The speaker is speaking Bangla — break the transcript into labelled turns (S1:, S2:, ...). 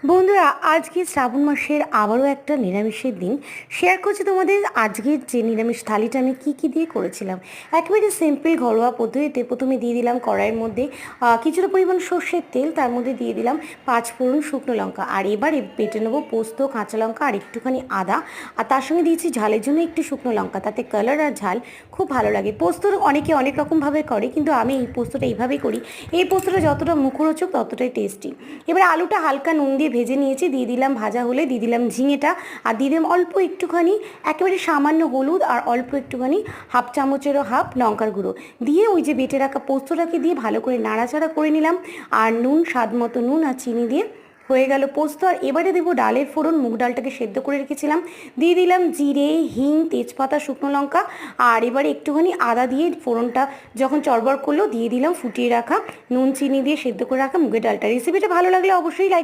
S1: বন্ধুরা, আজকে শ্রাবণ মাসের আবারও একটা নিরামিষের দিন শেয়ার করছি তোমাদের। আজকের যে নিরামিষ থালিটা আমি কি দিয়ে করেছিলাম একেবারে সিম্পল ঘরোয়া পদ্ধতিতে। প্রথমে দিয়ে দিলাম কড়াইয়ের মধ্যে কিছুটা পরিমাণ সর্ষের তেল, তার মধ্যে দিয়ে দিলাম 5 ফোড়ন শুকনো লঙ্কা, আর এবারে বেটে নেবো পোস্ত, কাঁচা লঙ্কা আর একটুখানি আদা, আর তার সঙ্গে দিয়েছি ঝালের জন্য একটু শুকনো লঙ্কা, তাতে কালার আর ঝাল খুব ভালো লাগে। পোস্ত অনেকে অনেক রকমভাবে করে, কিন্তু আমি এই পোস্তটা এইভাবেই করি। এই পোস্তটা যতটা মুখরোচক ততটাই টেস্টি। এবার আলুটা হালকা নুন দিয়ে ভেজে নিয়েছি, দিয়ে দিলাম ভাজা হলে দিয়ে দিলাম ঝিঙেটা, আর দিয়ে দিলাম অল্প একটুখানি একেবারে সামান্য হলুদ, আর অল্প একটুখানি হাফ চামচেরও হাফ লঙ্কার গুঁড়ো দিয়ে ওই যে বেটে রাখা পোস্তটাকে দিয়ে ভালো করে নাড়াচাড়া করে নিলাম। আর নুন, স্বাদ মতো নুন আর চিনি দিয়ে হয়ে গেল পোস্ত। আর এবারে দেবো ডালের ফোড়ন। মুগ ডালটাকে সেদ্ধ করে রেখেছিলাম, দিয়ে দিলাম জিরে, হিং, তেজপাতা, শুকনো লঙ্কা, আর এবারে একটুখানি আদা দিয়ে ফোড়নটা যখন চড়বড় করলো দিয়ে দিলাম ফুটিয়ে রাখা নুন চিনি দিয়ে সেদ্ধ করে রাখা মুগের ডালটা। রেসিপিটা ভালো লাগলে অবশ্যই লাইক